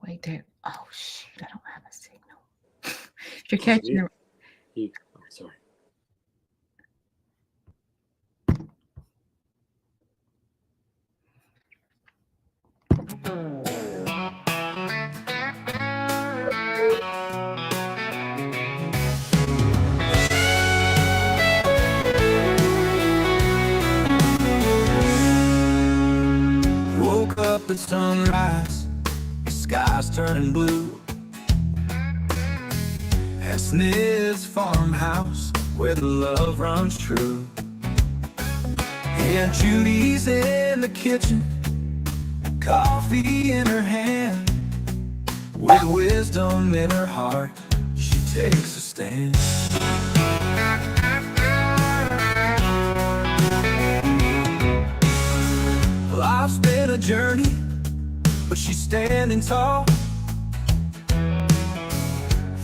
Wait there. Oh shoot, I don't have a signal. If you're catching the Sorry. Woke up at sunrise, the sky's turning blue. At Smith's farmhouse, where the love runs true. And Judy's in the kitchen, coffee in her hand. With wisdom in her heart, she takes a stand. Life's been a journey, but she's standing tall.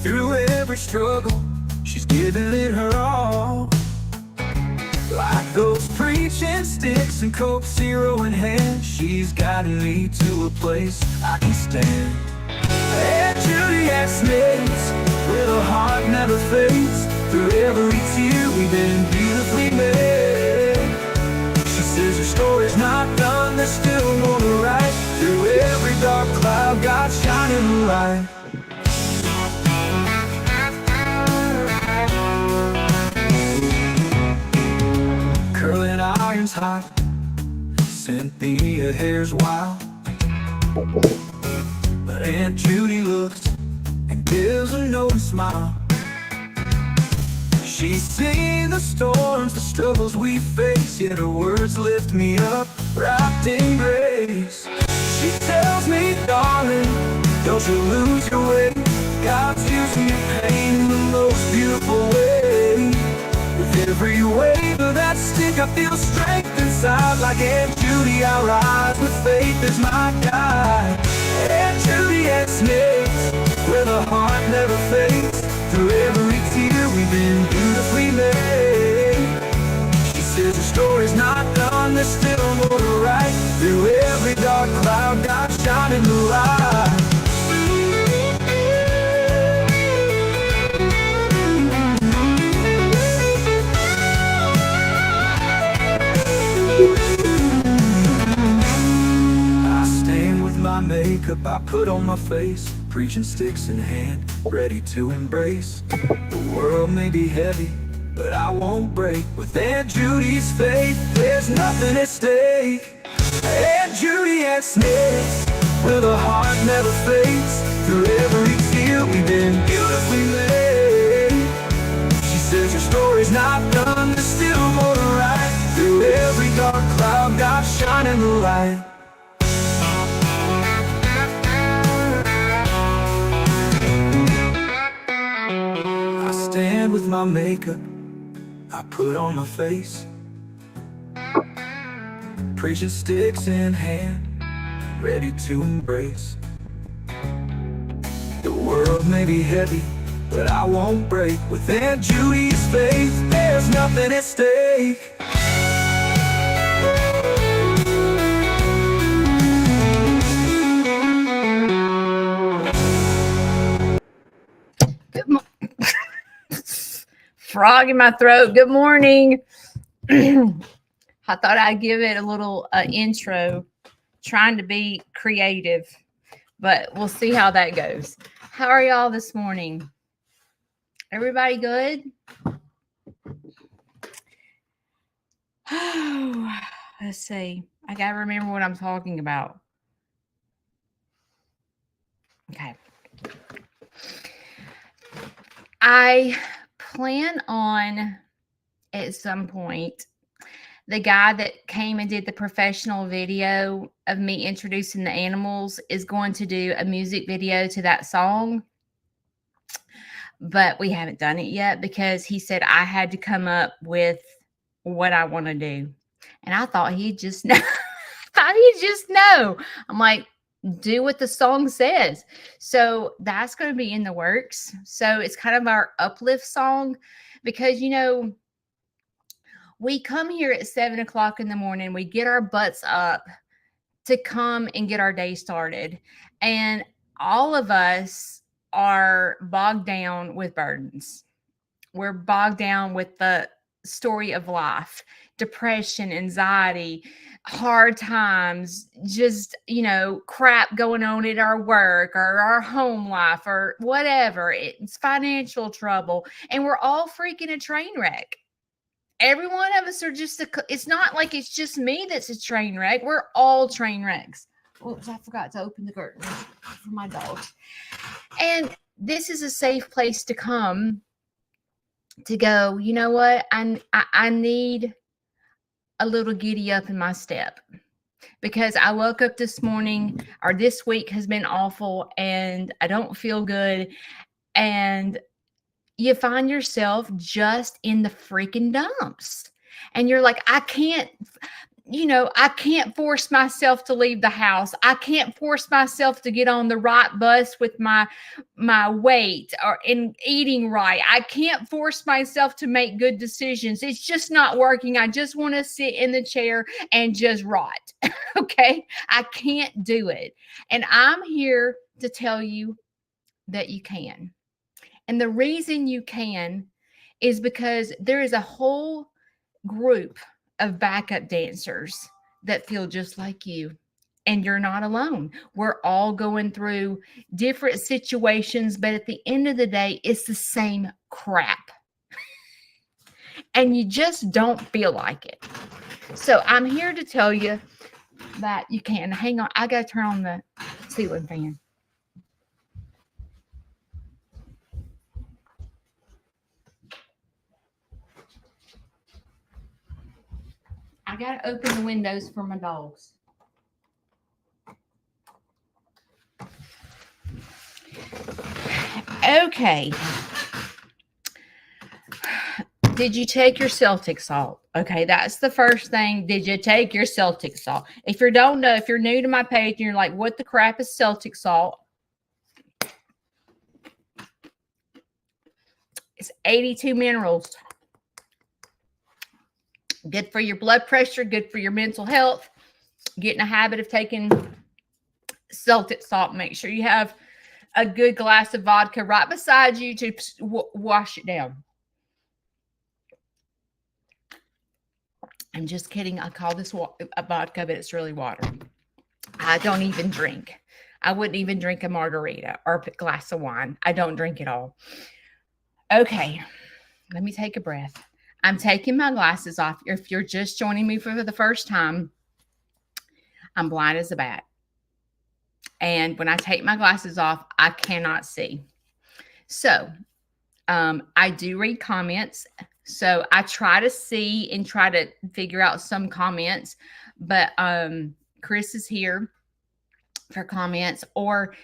Through every struggle, she's giving it her all. Like those preaching sticks and Coke Zero in hand, she's guiding me to a place I can stand. And Judy at Smith's, where the heart never fades. Through every tear we've been beautifully made. She says her story's not done, there's still more to write. Through every dark cloud, God's shining a light. Curling iron's hot, Cynthia hair's wild. But Aunt Judy looks and gives a knowing smile. She's seen the storms, the struggles we face, yet her words lift me up, wrapped in grace. She tells me, darling, don't you lose your way. God's using your pain in the most beautiful way. With every wave of that stick, I feel strength inside. Like Aunt Judy, I rise with faith as my guide. Aunt Judy at Smith's, where the heart never fades. Through every tear, we've been beautifully made. She says her story's not done, there's still more to write. Through every dark cloud, God's shining the light. My makeup I put on my face, preaching sticks in hand, ready to embrace. The world may be heavy, but I won't break. With Aunt Judy's faith, there's nothing at stake. Aunt Judy at Smith's, where the heart never fades. Through every tear we've been beautifully made. She says your story's not done, there's still more to write. Through every dark cloud, God's shining the light. Stand with my makeup I put on my face, preaching sticks in hand, ready to embrace. The world may be heavy, but I won't break. With Aunt Judy's faith, there's nothing at stake. Frog in my throat. Good morning. I thought I'd give it a little intro, trying to be creative, but we'll see how that goes. How are y'all this morning? Everybody good? Let's see. I got to remember what I'm talking about. Okay. I plan on at some point, the guy that came and did the professional video of me introducing the animals is going to do a music video to that song. But we haven't done it yet because he said I had to come up with what I want to do. And I thought he'd just know. I'm like, do what the song says. So that's going to be in the works. So it's kind of our uplift song because, you know, we come here at 7 o'clock in the morning, we get our butts up to come and get our day started. And all of us are bogged down with burdens. We're bogged down with the story of life, depression, anxiety, hard times, just, crap going on at our work or our home life or whatever. It's financial trouble. And we're all freaking a train wreck. Every one of us are it's not like it's just me that's a train wreck. We're all train wrecks. Oops, I forgot to open the curtain for my dogs. And this is a safe place to come to go, you know what? I need a little giddy up in my step, because I woke up this morning, or this week has been awful, and I don't feel good. And you find yourself just in the freaking dumps. And you're like, I can't force myself to leave the house. I can't force myself to get on the right bus with my weight or in eating right. I can't force myself to make good decisions. It's just not working. I just want to sit in the chair and just rot. Okay? I can't do it. And I'm here to tell you that you can. And the reason you can is because there is a whole group of backup dancers that feel just like you, and you're not alone. We're all going through different situations, but at the end of the day, it's the same crap. And you just don't feel like it. So I'm here to tell you that you can. Hang on, I got to turn on the ceiling fan. I got to open the windows for my dogs. Okay. Did you take your Celtic salt? Okay, that's the first thing. Did you take your Celtic salt? If you don't know, if you're new to my page and you're like, what the crap is Celtic salt? It's 82 minerals. Good for your blood pressure, good for your mental health. Get in a habit of taking Celtic salt. Make sure you have a good glass of vodka right beside you to wash it down. I'm just kidding. I call this a vodka, but it's really water. I don't even drink. I wouldn't even drink a margarita or a glass of wine. I don't drink it all. Okay, let me take a breath. I'm taking my glasses off. If you're just joining me for the first time, I'm blind as a bat. And when I take my glasses off, I cannot see. So I do read comments. So I try to see and try to figure out some comments. But Chris is here for comments, or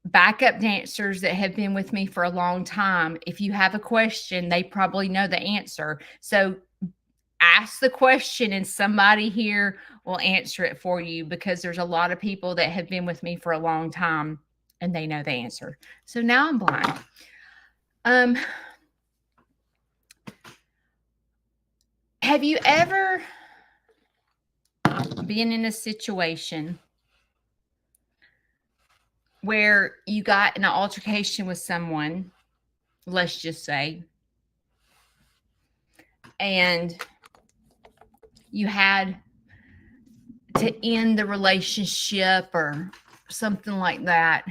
backup dancers that have been with me for a long time. If you have a question, they probably know the answer. So ask the question and somebody here will answer it for you, because there's a lot of people that have been with me for a long time and they know the answer. So now I'm blind. Have you ever been in a situation where you got in an altercation with someone, let's just say, and you had to end the relationship or something like that,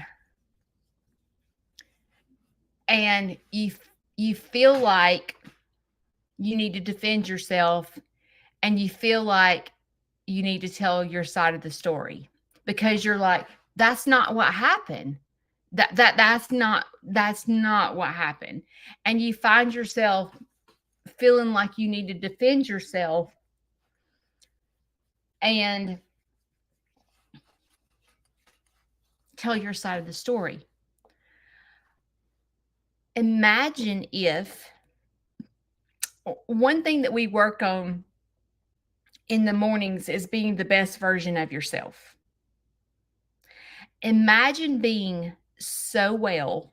and you feel like you need to defend yourself, and you feel like you need to tell your side of the story, because you're like, that's not what happened. That's not what happened. And you find yourself feeling like you need to defend yourself and tell your side of the story. Imagine if one thing that we work on in the mornings is being the best version of yourself. Imagine being so well.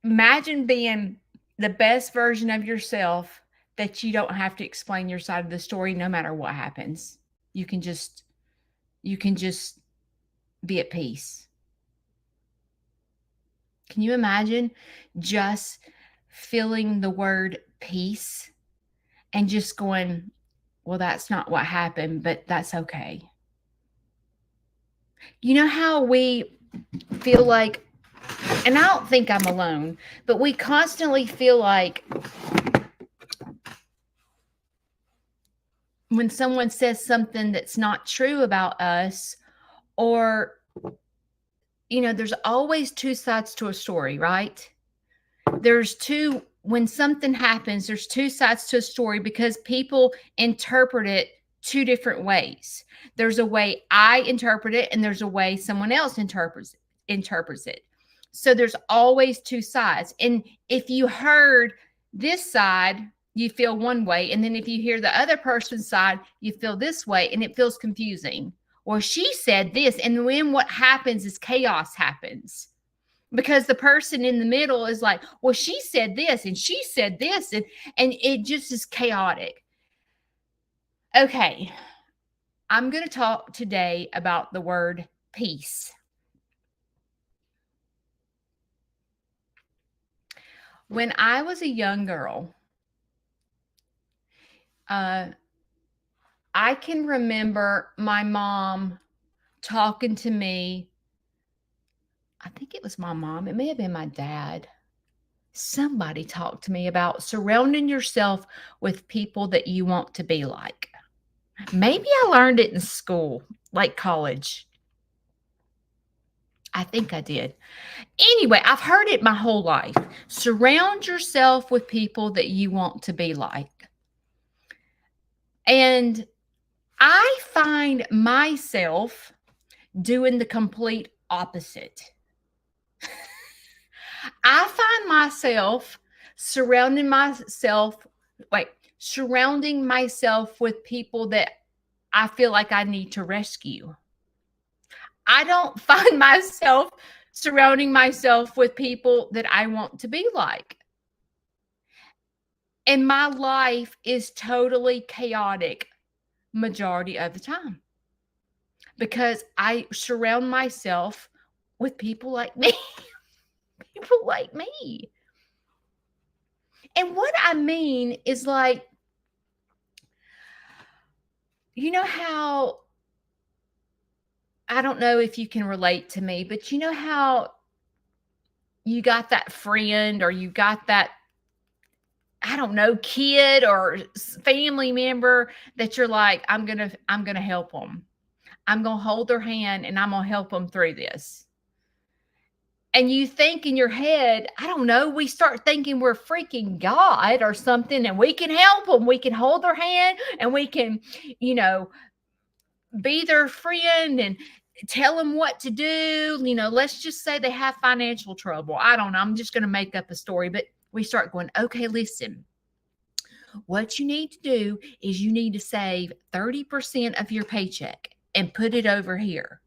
Imagine being the best version of yourself that you don't have to explain your side of the story no matter what happens. You can just be at peace. Can you imagine just feeling the word peace and just going, well, that's not what happened, but that's okay. You know how we feel like, and I don't think I'm alone, but we constantly feel like when someone says something that's not true about us, or, you know, there's always two sides to a story, right? When something happens, there's two sides to a story because people interpret it two different ways. There's a way I interpret it, and there's a way someone else interprets it. So there's always two sides. And if you heard this side, you feel one way. And then if you hear the other person's side, you feel this way, and it feels confusing. Well, she said this. And then what happens is chaos happens. Because the person in the middle is like, well, she said this and she said this, and it just is chaotic. Okay, I'm going to talk today about the word peace. When I was a young girl, I can remember my mom talking to me. I think it was my mom. It may have been my dad. Somebody talked to me about surrounding yourself with people that you want to be like. Maybe I learned it in school, like college. I think I did. Anyway, I've heard it my whole life. Surround yourself with people that you want to be like. And I find myself doing the complete opposite. I find myself surrounding myself with people that I feel like I need to rescue. I don't find myself surrounding myself with people that I want to be like. And my life is totally chaotic majority of the time because I surround myself with people like me. People like me. And what I mean is, like, you know how, I don't know if you can relate to me, but you know how you got that friend, or you got that, I don't know, kid or family member that you're like, I'm going to help them. I'm going to hold their hand and I'm going to help them through this. And you think in your head, I don't know, we start thinking we're freaking God or something, and we can help them. We can hold their hand, and we can, you know, be their friend and tell them what to do. You know, let's just say they have financial trouble. I don't know. I'm just going to make up a story. But we start going, okay, listen, what you need to do is you need to save 30% of your paycheck and put it over here.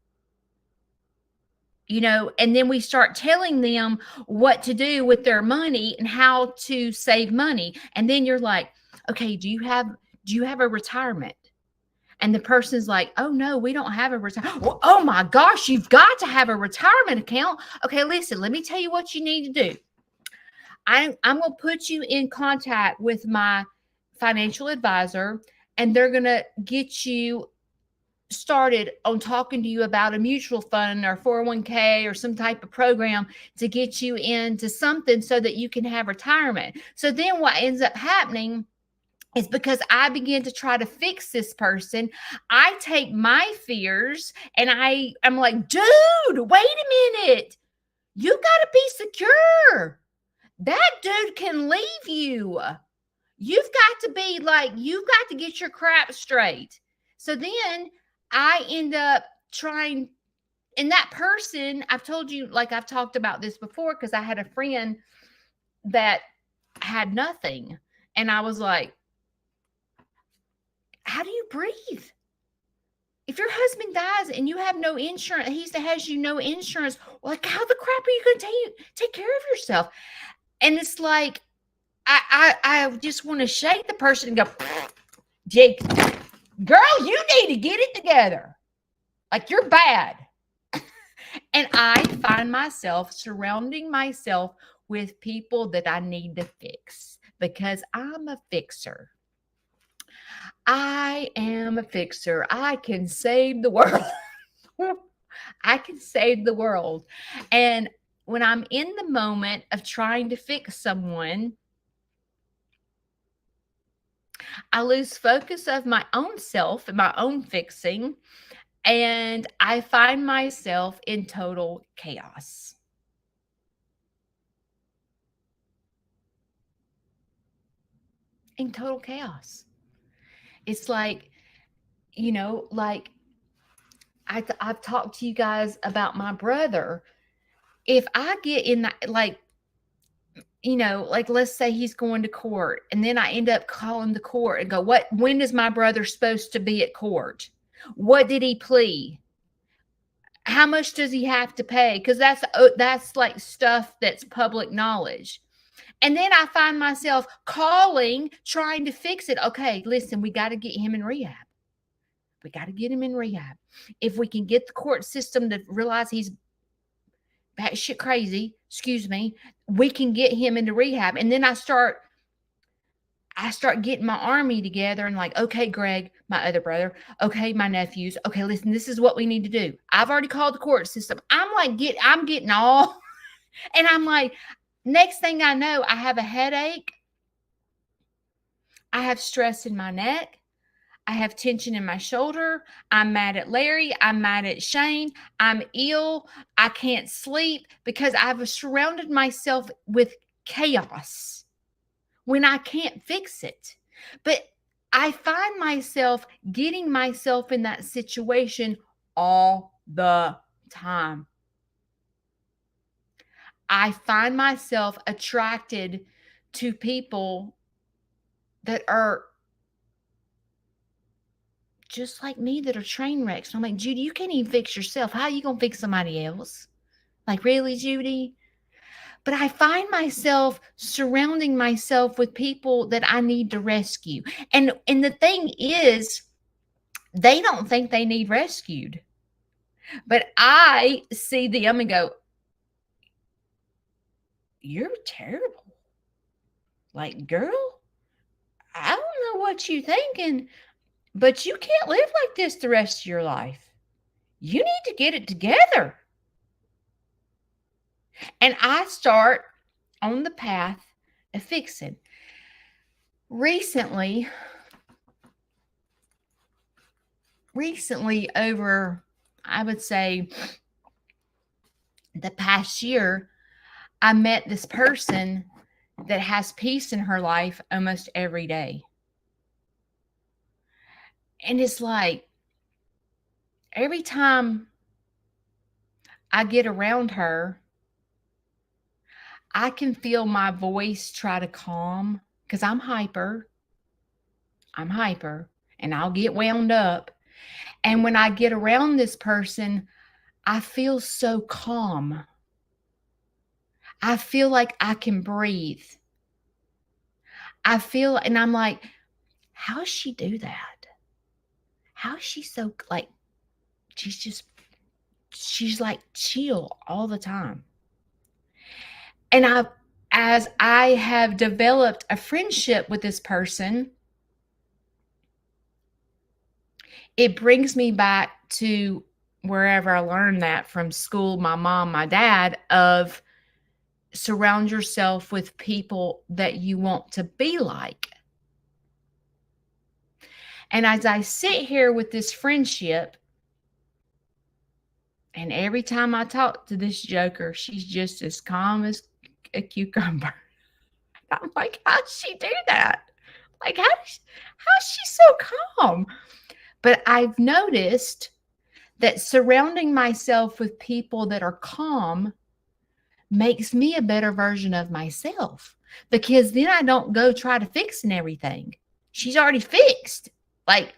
You know, and then we start telling them what to do with their money and how to save money. And then you're like, okay, do you have a retirement? And the person's like, oh no, we don't have a retirement. Well, oh my gosh, you've got to have a retirement account. Okay, listen, let me tell you what you need to do. I'm going to put you in contact with my financial advisor, and they're going to get you started on talking to you about a mutual fund or 401k or some type of program to get you into something so that you can have retirement. So then what ends up happening is, because I begin to try to fix this person, I take my fears and I'm like, dude, wait a minute. You got to be secure. That dude can leave you. You've got to be like, you've got to get your crap straight. So then I end up trying, and that person, I've told you, like I've talked about this before, because I had a friend that had nothing. And I was like, how do you breathe? If your husband dies and you have no insurance, he has you no insurance, like, how the crap are you going to take care of yourself? And it's like, I just want to shake the person and go, girl, you need to get it together. Like, you're bad. And I find myself surrounding myself with people that I need to fix because I'm a fixer. I am a fixer. I can save the world. I can save the world. And when I'm in the moment of trying to fix someone, I lose focus of my own self and my own fixing, and I find myself in total chaos. In total chaos. It's like, like I've talked to you guys about my brother. If I get in that, like, like let's say he's going to court and then I end up calling the court and go, when is my brother supposed to be at court? What did he plead? How much does he have to pay? Because that's like stuff that's public knowledge. And then I find myself calling, trying to fix it. Okay, listen, we got to get him in rehab. We got to get him in rehab. If we can get the court system to realize he's batshit crazy, excuse me, we can get him into rehab. And then I start getting my army together and like, okay, Greg, my other brother, okay, my nephews, okay, listen, this is what we need to do. I've already called the court system. I'm getting all, and I'm like, next thing I know, I have a headache. I have stress in my neck. I have tension in my shoulder. I'm mad at Larry. I'm mad at Shane. I'm ill. I can't sleep because I've surrounded myself with chaos when I can't fix it. But I find myself getting myself in that situation all the time. I find myself attracted to people that are just like me, that are train wrecks. And I'm like, Judy, you can't even fix yourself. How are you going to fix somebody else? Like, really, Judy? But I find myself surrounding myself with people that I need to rescue. And the thing is, they don't think they need rescued. But I see them and go, you're terrible. Like, girl, I don't know what you're thinking, but you can't live like this the rest of your life. You need to get it together. And I start on the path of fixing. Recently, over, I would say, the past year, I met this person that has peace in her life almost every day. And it's like, every time I get around her, I can feel my voice try to calm because I'm hyper. And I'll get wound up. And when I get around this person, I feel so calm. I feel like I can breathe. And I'm like, how does she do that? How is she so, like, she's like chill all the time. And as I have developed a friendship with this person, it brings me back to wherever I learned that from school, my mom, my dad, of surround yourself with people that you want to be like. And as I sit here with this friendship, and every time I talk to this joker, she's just as calm as a cucumber. I'm like, how'd she do that? Like, how's she so calm? But I've noticed that surrounding myself with people that are calm makes me a better version of myself, because then I don't go try to fixing everything. She's already fixed. Like,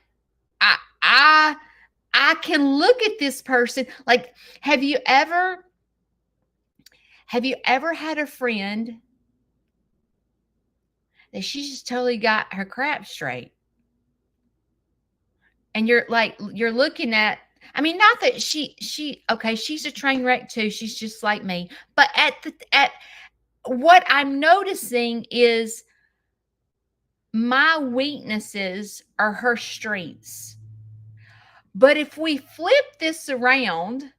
I can look at this person. Like, have you ever had a friend that she just totally got her crap straight? And you're looking at I mean, not that okay, she's a train wreck too. She's just like me. But at what I'm noticing is my weaknesses are her strengths. But if we flip this around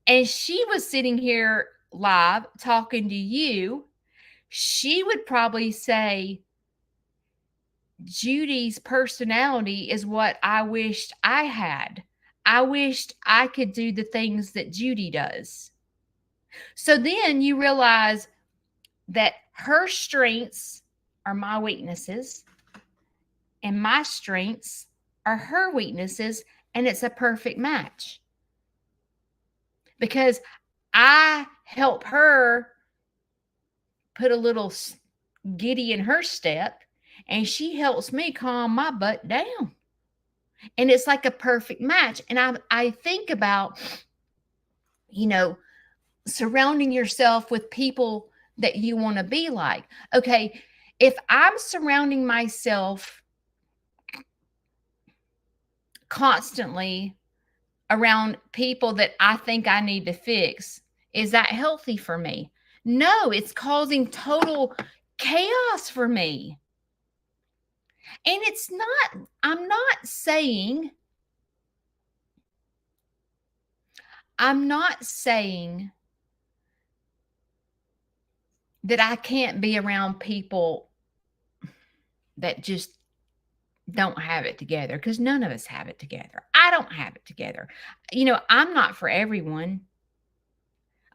and she was sitting here live talking to you, she would probably say, Judy's personality is what I wished I had. I wished I could do the things that Judy does. So then you realize that her strengths are my weaknesses, and my strengths are her weaknesses, and it's a perfect match. Because I help her put a little giddy in her step, and she helps me calm my butt down. And it's like a perfect match. And I think about, surrounding yourself with people that you want to be like. Okay, if I'm surrounding myself constantly around people that I think I need to fix, is that healthy for me? No, it's causing total chaos for me. And I'm not saying that I can't be around people that just don't have it together, because none of us have it together. I don't have it together. I'm not for everyone.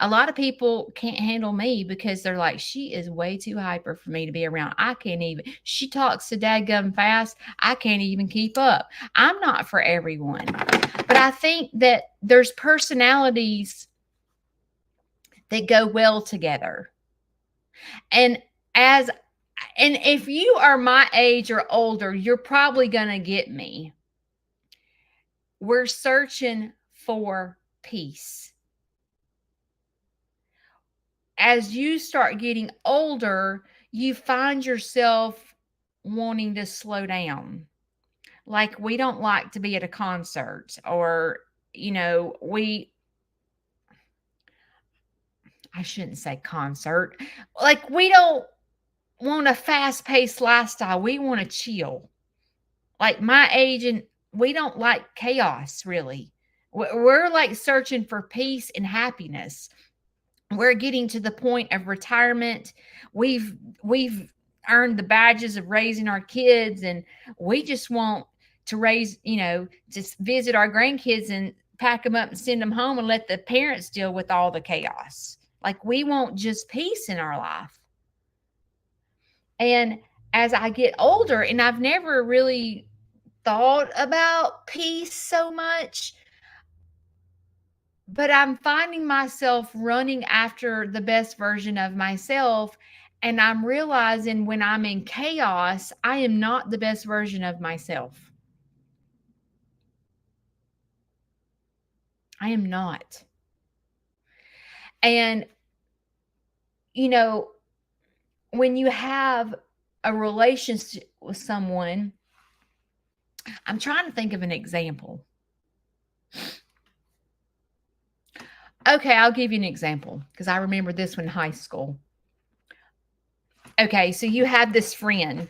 A lot of people can't handle me because they're like, she is way too hyper for me to be around. I can't even. She talks so dadgum fast, I can't even keep up. I'm not for everyone. But I think that there's personalities that go well together. And if you are my age or older, you're probably going to get me. We're searching for peace. As you start getting older, you find yourself wanting to slow down. Like, we don't like to be at a concert, or, I shouldn't say concert. Like, we don't want a fast-paced lifestyle. We want to chill. Like my age, and we don't like chaos, really. We're like searching for peace and happiness. We're getting to the point of retirement. We've earned the badges of raising our kids, and we just want to raise, just visit our grandkids and pack them up and send them home and let the parents deal with all the chaos. Like, we want just peace in our life. And as I get older, and I've never really thought about peace so much, but I'm finding myself running after the best version of myself. And I'm realizing when I'm in chaos, I am not the best version of myself. I am not. And, when you have a relationship with someone, I'm trying to think of an example. Okay, I'll give you an example because I remember this one in high school. Okay, so you have this friend,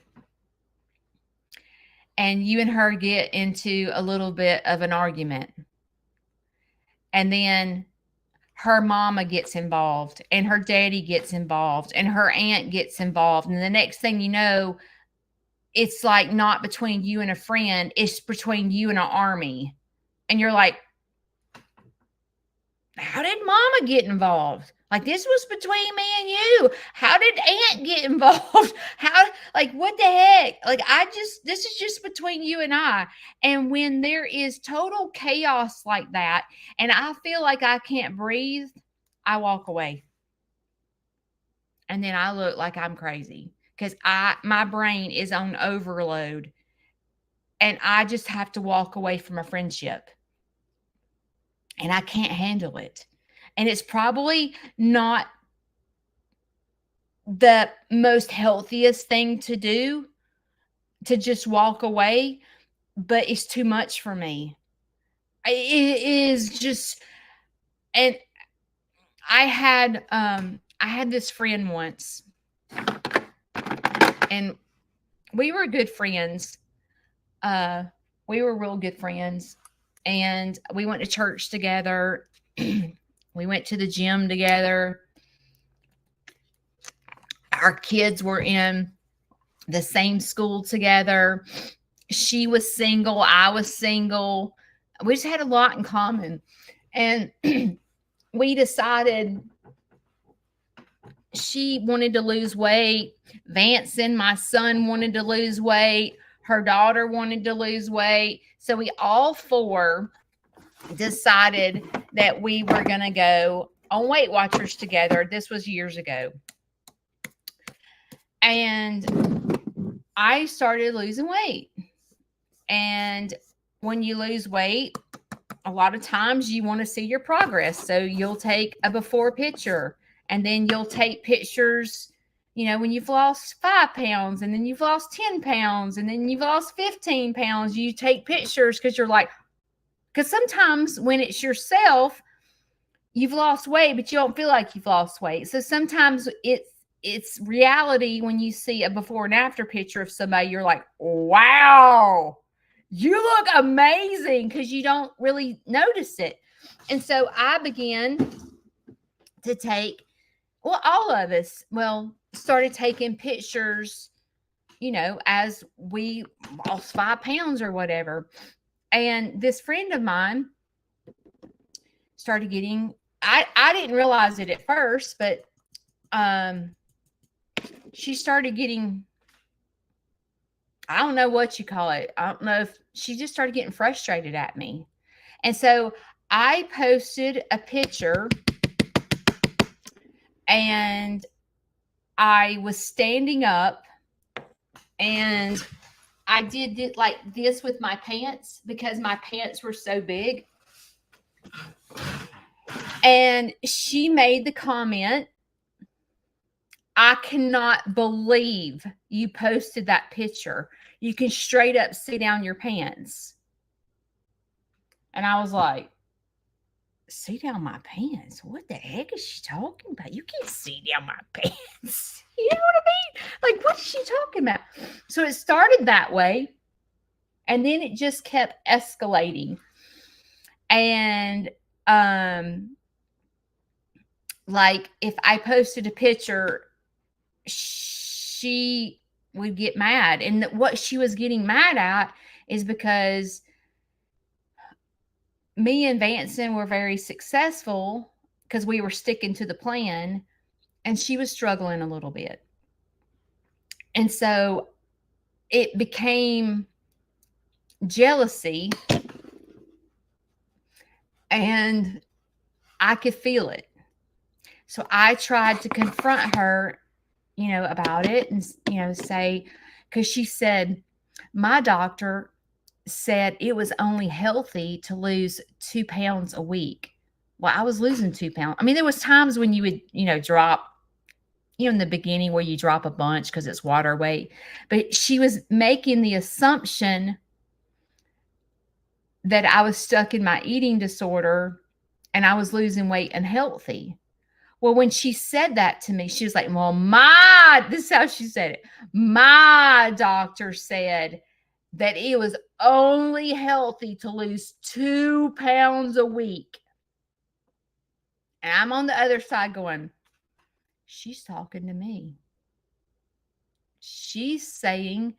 and you and her get into a little bit of an argument. And then her mama gets involved, and her daddy gets involved, and her aunt gets involved. And the next thing you know, it's like not between you and a friend, it's between you and an army. And you're like, how did mama get involved? Like, this was between me and you. How did aunt get involved? What the heck? This is just between you and I. And when there is total chaos like that, and I feel like I can't breathe, I walk away. And then I look like I'm crazy because my brain is on overload, and I just have to walk away from a friendship. And I can't handle it. And it's probably not the most healthiest thing to do, to just walk away, but it's too much for me. It is just, and I had this friend once, and we were good friends. We were real good friends, and we went to church together. We went to the gym together. Our kids were in the same school together. She was single, I was single. We just had a lot in common. And we decided she wanted to lose weight. Vance and my son wanted to lose weight. Her daughter wanted to lose weight. So we all four decided that we were going to go on Weight Watchers together. This was years ago. And I started losing weight. And when you lose weight, a lot of times you want to see your progress. So you'll take a before picture, and then you'll take pictures, when you've lost 5 pounds, and then you've lost 10 pounds, and then you've lost 15 pounds. You take pictures because you're like, because sometimes when it's yourself, you've lost weight, but you don't feel like you've lost weight. So sometimes it's reality when you see a before and after picture of somebody, you're like, wow, you look amazing, because you don't really notice it. And so I began to take, all of us, started taking pictures, as we lost 5 pounds or whatever. And this friend of mine started getting, I didn't realize it at first, but she started getting, I don't know what you call it. I don't know if she just started getting frustrated at me. And so I posted a picture, and I was standing up, and I did it like this with my pants because my pants were so big. And she made the comment, I cannot believe you posted that picture. You can straight up see down your pants. And I was like, see down my pants? What the heck is she talking about? You can't see down my pants. You know what I mean? Like, what is she talking about? So it started that way, and then it just kept escalating. And like if I posted a picture, she would get mad. And what she was getting mad at is because me and Vanson were very successful because we were sticking to the plan, and she was struggling a little bit. And so it became jealousy, and I could feel it. So I tried to confront her, about it, and, say, because she said, my doctor said it was only healthy to lose 2 pounds a week. Well, I was losing 2 pounds. I mean, there was times when you would, drop, in the beginning where you drop a bunch because it's water weight. But she was making the assumption that I was stuck in my eating disorder and I was losing weight and healthy. Well, when she said that to me, she was like, well, this is how she said it. My doctor said that it was only healthy to lose 2 pounds a week. And I'm on the other side going, she's talking to me. She's saying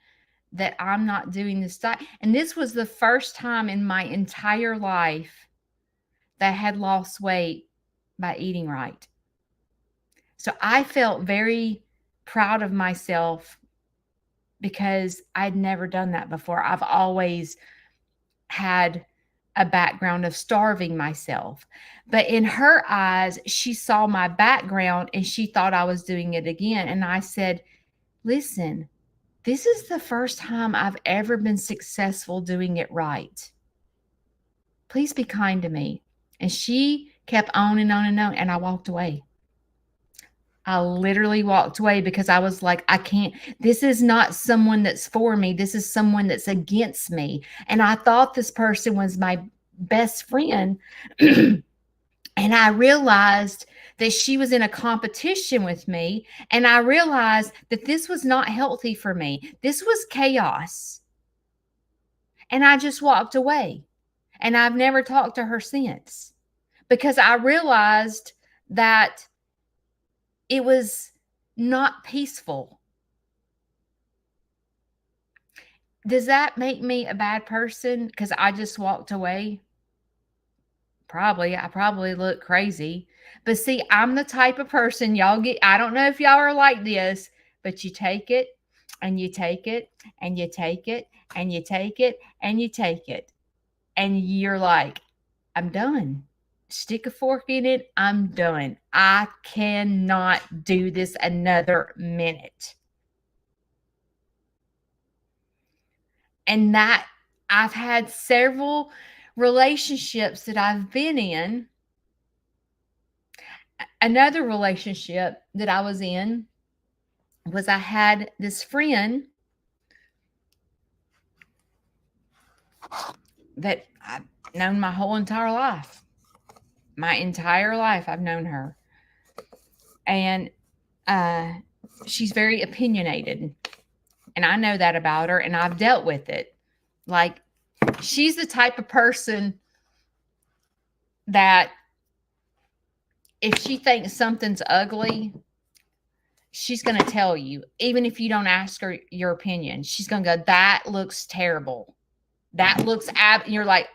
that I'm not doing this diet. And this was the first time in my entire life that I had lost weight by eating right. So I felt very proud of myself because I'd never done that before. I've always had a background of starving myself. But in her eyes, she saw my background and she thought I was doing it again. And I said, listen, this is the first time I've ever been successful doing it right. Please be kind to me. And she kept on and on and on. And I walked away. I literally walked away because I was like, I can't, this is not someone that's for me. This is someone that's against me. And I thought this person was my best friend. And I realized that she was in a competition with me. And I realized that this was not healthy for me. This was chaos. And I just walked away. And I've never talked to her since because I realized that it was not peaceful. Does that make me a bad person because I just walked away? Probably. I probably look crazy. But see, I'm the type of person y'all get. I don't know if y'all are like this, but you take it and you take it and you take it and you take it and you take it. And you're like, I'm done. Stick a fork in it. I'm done. I cannot do this another minute. And that I've had several relationships that I've been in. Another relationship that I was in was I had this friend that I've known my whole entire life. My entire life, I've known her. And she's very opinionated. And I know that about her, and I've dealt with it. Like, she's the type of person that if she thinks something's ugly, she's going to tell you, even if you don't ask her your opinion. She's going to go, that looks terrible. That looks and you're like,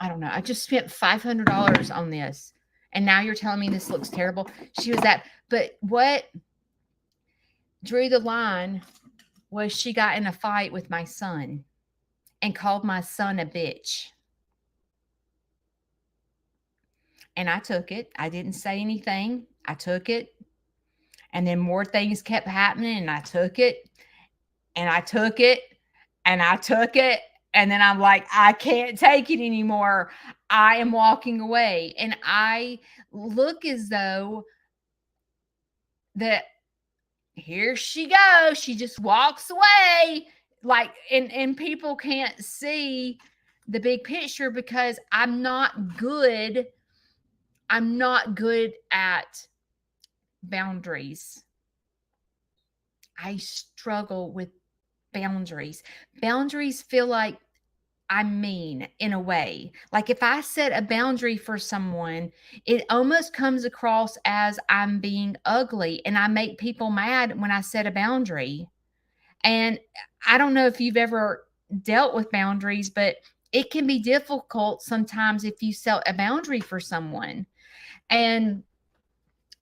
I don't know. I just spent $500 on this, and now you're telling me this looks terrible. She was that. But what drew the line was she got in a fight with my son and called my son a bitch. And I took it. I didn't say anything. I took it. And then more things kept happening, and I took it. And I took it. And I took it. And then I'm like, I can't take it anymore. I am walking away. And I look as though that here she goes. She just walks away. Like, and people can't see the big picture because I'm not good. I'm not good at boundaries. I struggle with boundaries. Boundaries feel like I'm mean in a way. Like if I set a boundary for someone, it almost comes across as I'm being ugly, and I make people mad when I set a boundary. And I don't know if you've ever dealt with boundaries, but it can be difficult sometimes if you set a boundary for someone. And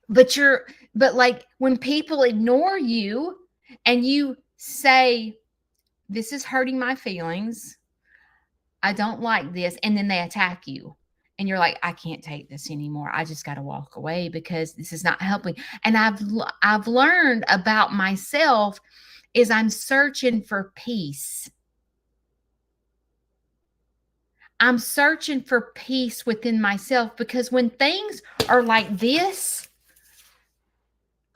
but like when people ignore you and you say, this is hurting my feelings, I don't like this, and then they attack you, and you're like, I can't take this anymore. I just got to walk away because this is not helping. And I've learned about myself is I'm searching for peace. I'm searching for peace within myself, because when things are like this,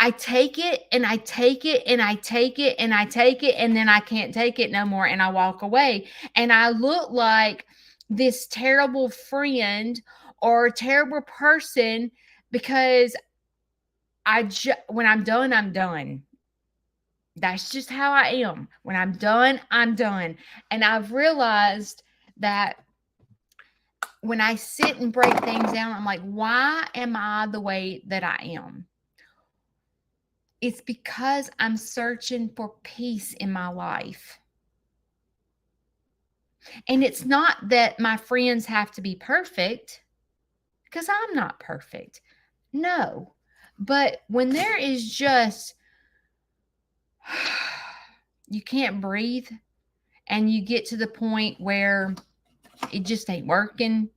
I take it and I take it and I take it and I take it, and then I can't take it no more, and I walk away. And I look like this terrible friend or a terrible person because when I'm done, I'm done. That's just how I am. When I'm done, I'm done. And I've realized that when I sit and break things down, I'm like, why am I the way that I am? It's because I'm searching for peace in my life. And it's not that my friends have to be perfect, because I'm not perfect. No. But when there is just, you can't breathe, and you get to the point where it just ain't working,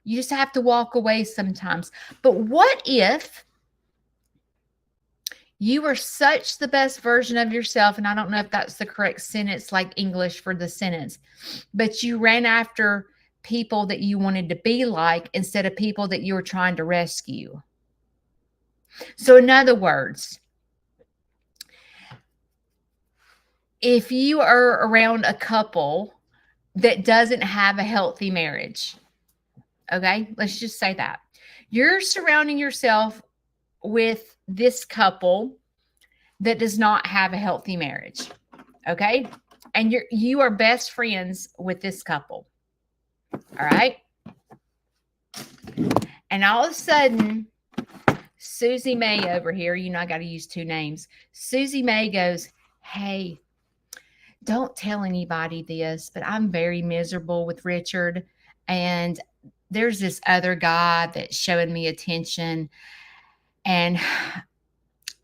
you just have to walk away sometimes. But what if you are such the best version of yourself, and I don't know if that's the correct sentence, like English for the sentence, but you ran after people that you wanted to be like instead of people that you were trying to rescue. So in other words, if you are around a couple that doesn't have a healthy marriage. Okay, let's just say that. You're surrounding yourself with this couple that does not have a healthy marriage. Okay, and you are best friends with this couple. All right, and all of a sudden, Susie May over here, I got to use two names. Susie May goes, "Hey, don't tell anybody this, but I'm very miserable with Richard. And there's this other guy that's showing me attention. And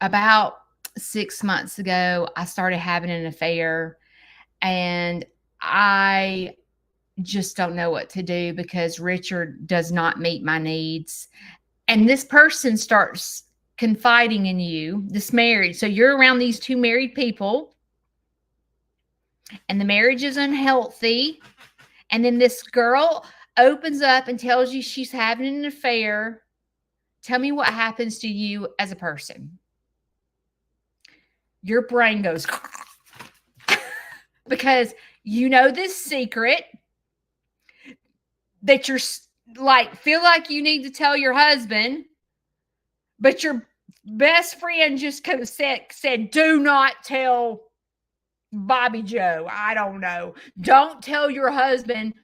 about 6 months ago, I started having an affair. And I just don't know what to do because Richard does not meet my needs." And this person starts confiding in you, this marriage. So you're around these two married people, and the marriage is unhealthy. And then this girl opens up and tells you she's having an affair. Tell me what happens to you as a person. Your brain goes because you know this secret that you're like, feel like you need to tell your husband, but your best friend just kind of said, do not tell Bobby Joe. I don't know. Don't tell your husband.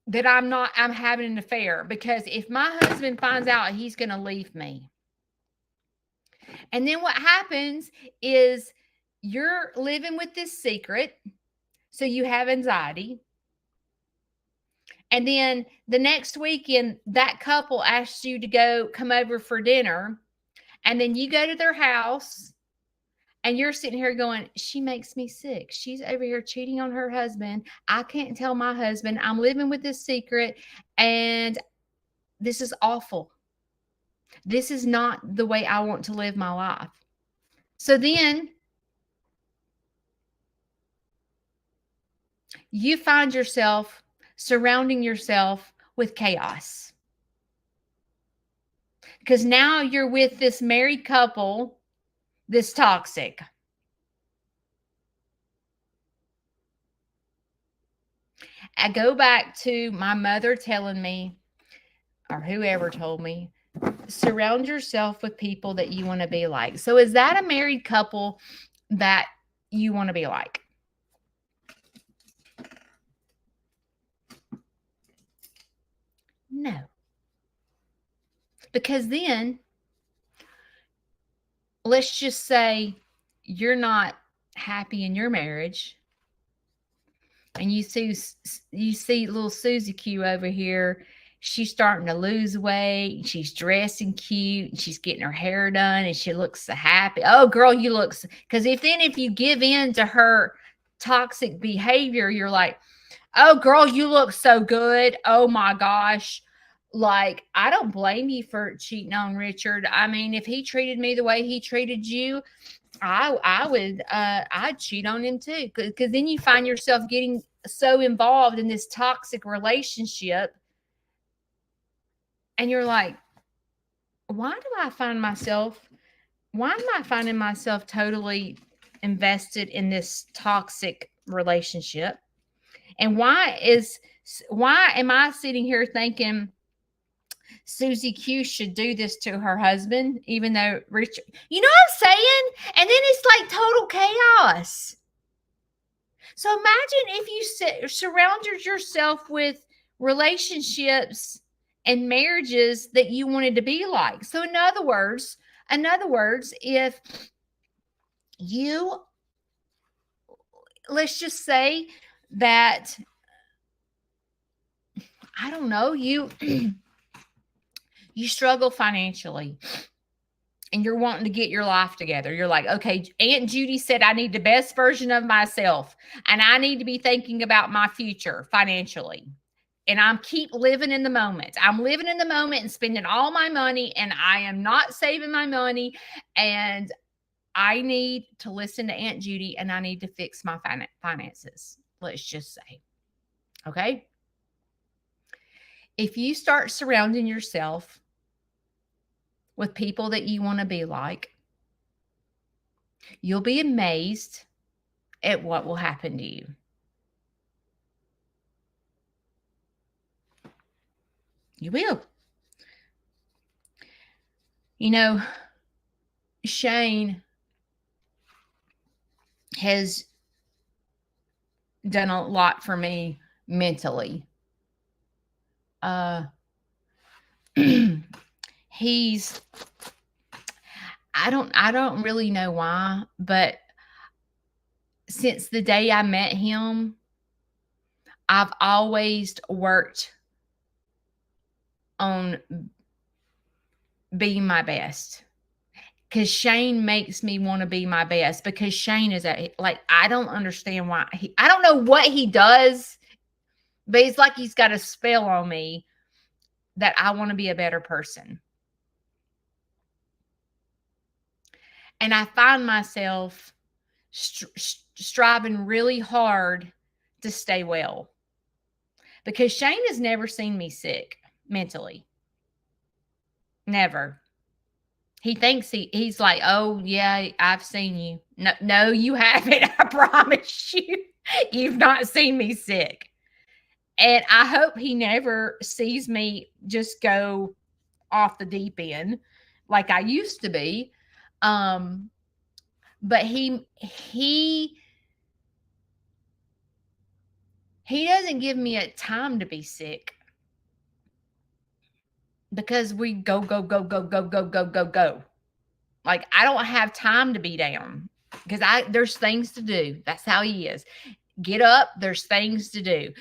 That I'm having an affair, because if my husband finds out, he's going to leave me. And then what happens is you're living with this secret. So you have anxiety. And then the next weekend, that couple asks you to come over for dinner. And then you go to their house and you're sitting here going, she makes me sick. She's over here cheating on her husband. I can't tell my husband. I'm living with this secret. And this is awful. This is not the way I want to live my life. So then you find yourself surrounding yourself with chaos. Because now you're with this married couple that's toxic. I go back to my mother telling me, or whoever told me, surround yourself with people that you want to be like. So is that a married couple that you want to be like? No. Because then, let's just say you're not happy in your marriage, and you see little Susie Q over here. She's starting to lose weight. She's dressing cute. She's getting her hair done, and she looks so happy. Oh, girl, you look. Because if you give in to her toxic behavior, you're like, oh, girl, you look so good. Oh my gosh. Like, I don't blame you for cheating on Richard. I mean, if he treated me the way he treated you, I'd cheat on him too. Because then you find yourself getting so involved in this toxic relationship. And you're like, why am I finding myself totally invested in this toxic relationship? And why am I sitting here thinking Susie Q should do this to her husband, even though Richard, you know what I'm saying? And then it's like total chaos. So imagine if you surrounded yourself with relationships and marriages that you wanted to be like. So in other words, if you, let's just say that, I don't know, you struggle financially and you're wanting to get your life together. You're like, okay, Aunt Judy said I need the best version of myself and I need to be thinking about my future financially. And I'm keep living in the moment. I'm living in the moment and spending all my money, and I am not saving my money. And I need to listen to Aunt Judy, and I need to fix my finances. Let's just say, okay? If you start surrounding yourself with people that you want to be like, You'll be amazed at what will happen to you. You will. You know, Shane has done a lot for me mentally. Uh he's I don't really know why, but since the day I met him, I've always worked on being my best. Because Shane makes me want to be my best. Because Shane is I don't understand why I don't know what he does, but it's like he's got a spell on me that I want to be a better person. And I find myself striving really hard to stay well. Because Shane has never seen me sick mentally. Never. He thinks he's like, oh, yeah, I've seen you. No, you haven't. I promise you. You've not seen me sick. And I hope he never sees me just go off the deep end like I used to be. But he doesn't give me a time to be sick. Because we go. Like, I don't have time to be down because there's things to do. That's how he is. Get up. There's things to do.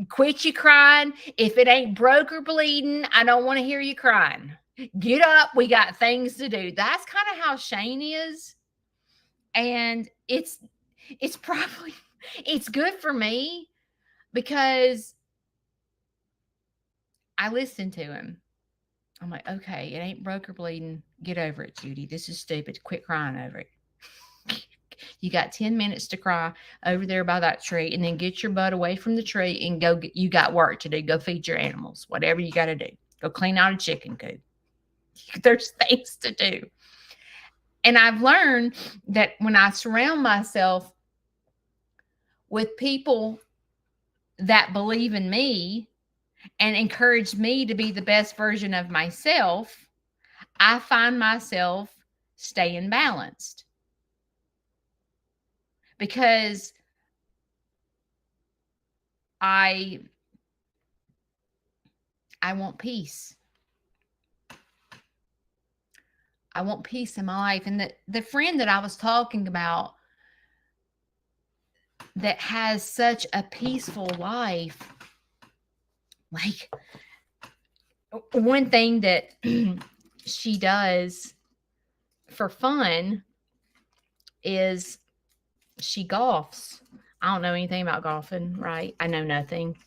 Quit you crying. If it ain't broke or bleeding, I don't want to hear you crying. Get up. We got things to do. That's kind of how Shane is. And it's probably, it's good for me because I listen to him. I'm like, okay, it ain't broke or bleeding. Get over it, Judy. This is stupid. Quit crying over it. You got 10 minutes to cry over there by that tree, and then get your butt away from the tree and go you got work to do. Go feed your animals, whatever you got to do. Go clean out a chicken coop. There's things to do. And I've learned that when I surround myself with people that believe in me and encourage me to be the best version of myself, I find myself staying balanced. Because I want peace. I want peace in my life. And the friend that I was talking about that has such a peaceful life, like, one thing that she does for fun is she golfs. I don't know anything about golfing, right? I know nothing.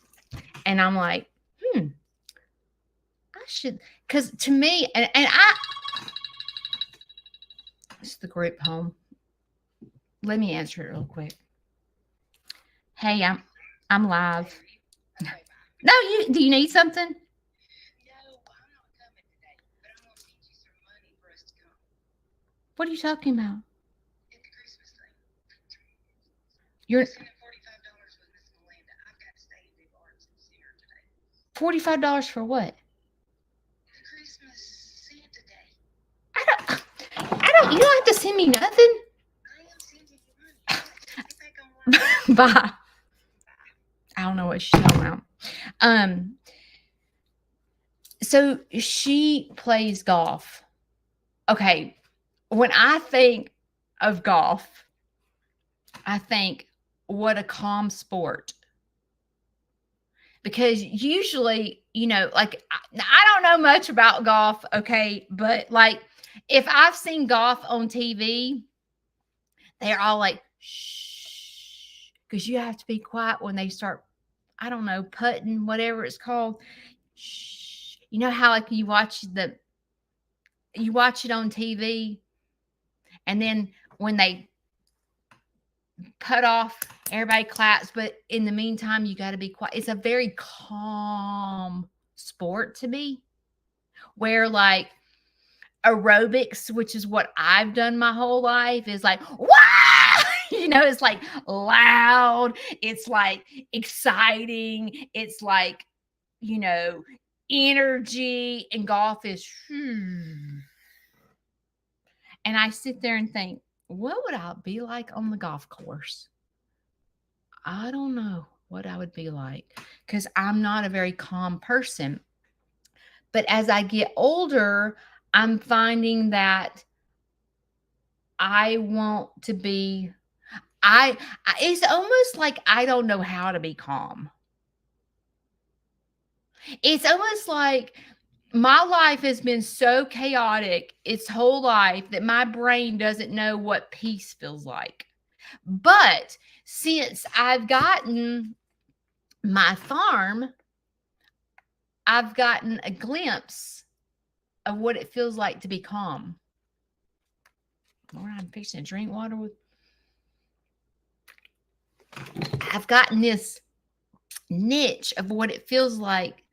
And I'm like, I should, because to me, and it's the group home. Let me answer it real quick. Hey, I'm live. No, do you need something? No, I'm not coming today, but I'm going to send you some money for us to come. What are you talking about? It's the Christmas thing. You're sending $45 with Miss Melinda. I've got to stay in Big Arts and see her today. $45 for what? The Christmas Santa Day. You don't have to send me nothing. I am sending you money. Get back on work. Bye. I don't know what she's talking about. So she plays golf. Okay. When I think of golf, I think, what a calm sport. Because usually, like, I don't know much about golf, okay, but like, if I've seen golf on TV, they're all like, shh, because you have to be quiet when they start, I don't know, putting, whatever it's called. Shh. You know how, like, you watch it on TV, and then when they putt off, everybody claps, but in the meantime, you got to be quiet. It's a very calm sport to me, where, like, aerobics, which is what I've done my whole life, is like, wow, it's like loud, it's like exciting, it's like, energy, and golf is, and I sit there and think, what would I be like on the golf course? I don't know what I would be like, because I'm not a very calm person. But as I get older, I'm finding that I want to be, it's almost like I don't know how to be calm. It's almost like my life has been so chaotic its whole life that my brain doesn't know what peace feels like. But since I've gotten my farm, I've gotten a glimpse of what it feels like to be calm. Lord, I'm fixing to drink water with. I've gotten this niche of what it feels like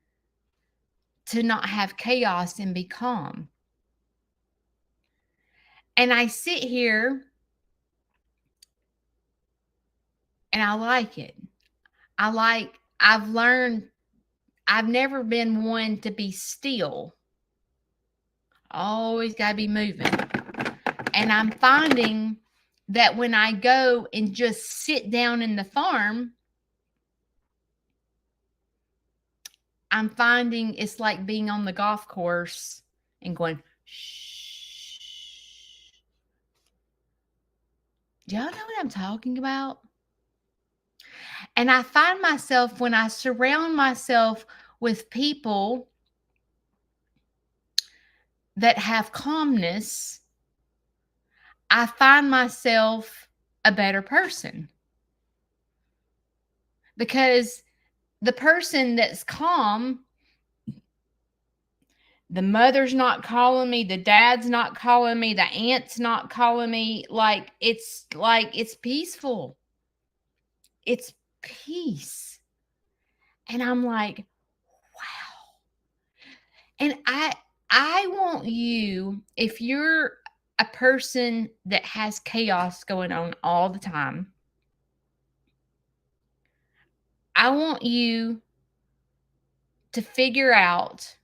to not have chaos and be calm. And I sit here and I like it. I've learned, I've never been one to be still. Always got to be moving. And I'm finding that when I go and just sit down in the farm, I'm finding it's like being on the golf course and going, shh. Do y'all know what I'm talking about? And I find myself, when I surround myself with people that have calmness, I find myself a better person. Because the person that's calm, the mother's not calling me, the dad's not calling me, the aunt's not calling me, it's peaceful. It's peace. And I'm like, wow. And I want you, if you're a person that has chaos going on all the time, I want you to figure out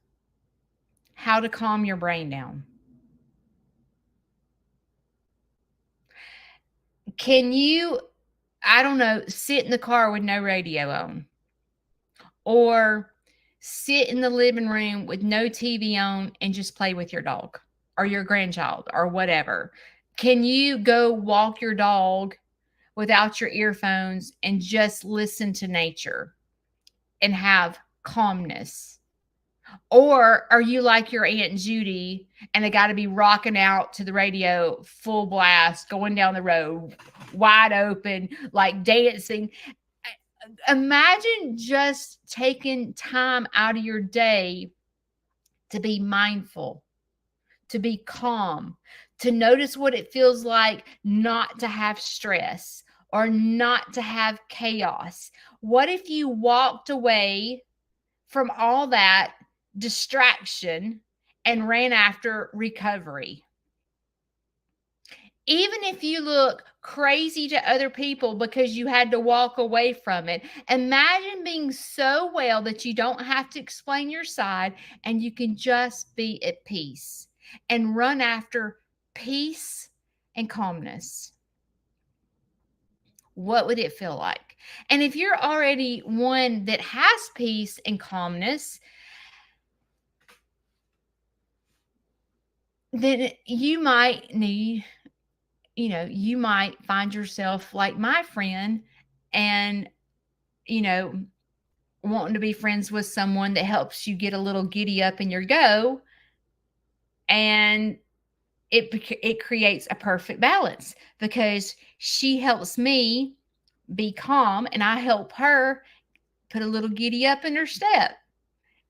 how to calm your brain down. Can you, I don't know, sit in the car with no radio on? Or sit in the living room with no TV on and just play with your dog or your grandchild or whatever? Can you go walk your dog without your earphones and just listen to nature and have calmness? Or are you like your Aunt Judy and they got to be rocking out to the radio full blast, going down the road, wide open, like dancing? Imagine just taking time out of your day to be mindful, to be calm, to notice what it feels like not to have stress or not to have chaos. What if you walked away from all that distraction and ran after recovery? Even if you look crazy to other people because you had to walk away from it, imagine being so well that you don't have to explain your side and you can just be at peace and run after peace and calmness. What would it feel like? And if you're already one that has peace and calmness, then you might need, you might find yourself like my friend and, wanting to be friends with someone that helps you get a little giddy up in your go. And it creates a perfect balance because she helps me be calm and I help her put a little giddy up in her step.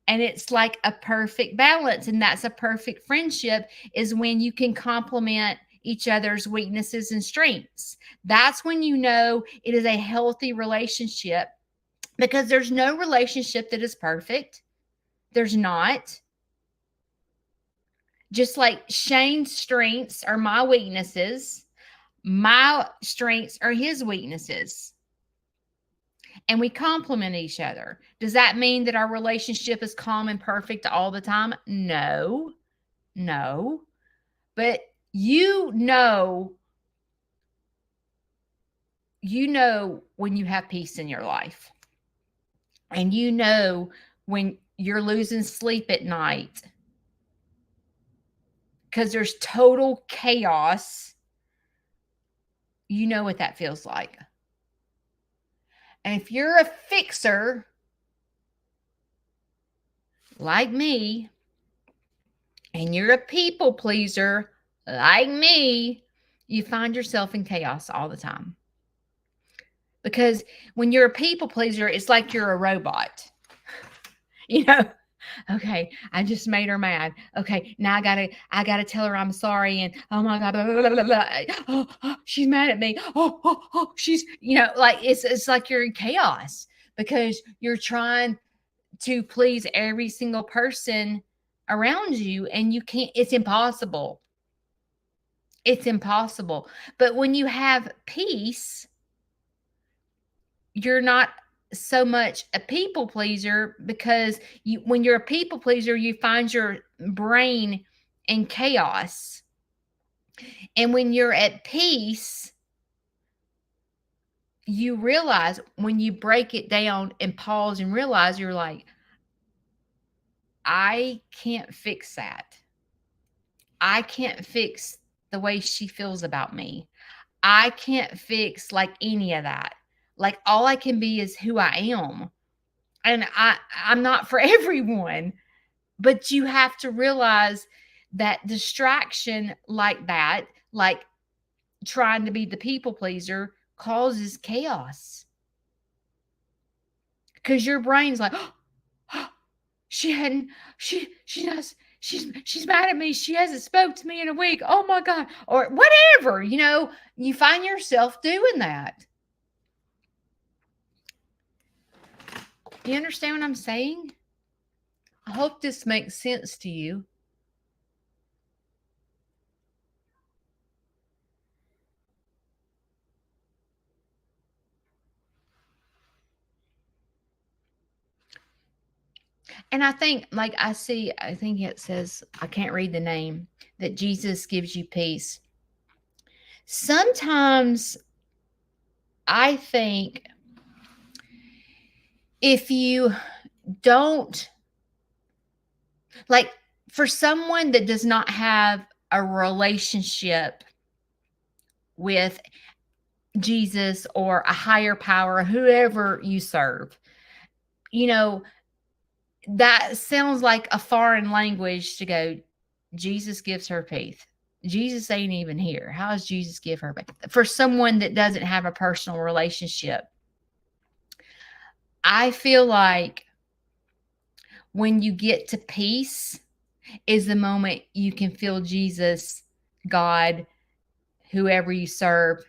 And it's like a perfect balance. And that's a perfect friendship, is when you can complement each other's weaknesses and strengths. That's when you know it is a healthy relationship, because there's no relationship that is perfect. There's not. Just like Shane's strengths are my weaknesses, my strengths are his weaknesses. And we complement each other. Does that mean that our relationship is calm and perfect all the time? No. But you know when you have peace in your life. And you know when you're losing sleep at night because there's total chaos. You know what that feels like. And if you're a fixer like me, and you're a people pleaser like me, you find yourself in chaos all the time. Because when you're a people pleaser, it's like you're a robot. Okay, I just made her mad. Okay, now I gotta tell her I'm sorry. And oh my God, blah, blah, blah, blah. Oh, she's mad at me. She's, like it's like you're in chaos because you're trying to please every single person around you, and you can't. It's impossible. It's impossible. But when you have peace, you're not so much a people pleaser, because when you're a people pleaser, you find your brain in chaos. And when you're at peace, you realize, when you break it down and pause and realize, you're like, I can't fix that. I can't fix the way she feels about me. I can't fix like any of that. Like, all I can be is who I am. And I'm not for everyone, but you have to realize that distraction like that, like trying to be the people pleaser, causes chaos. Because your brain's like, oh, she's mad at me. She hasn't spoke to me in a week. Oh my God. Or whatever, you find yourself doing that. You understand what I'm saying? I hope this makes sense to you. And I think, like, I think it says, I can't read the name, that Jesus gives you peace. Sometimes I think if you don't, like, for someone that does not have a relationship with Jesus or a higher power, whoever you serve, that sounds like a foreign language to go, Jesus gives her peace. Jesus ain't even here. How does Jesus give her peace? For someone that doesn't have a personal relationship, I feel like when you get to peace is the moment you can feel Jesus, God, whoever you serve,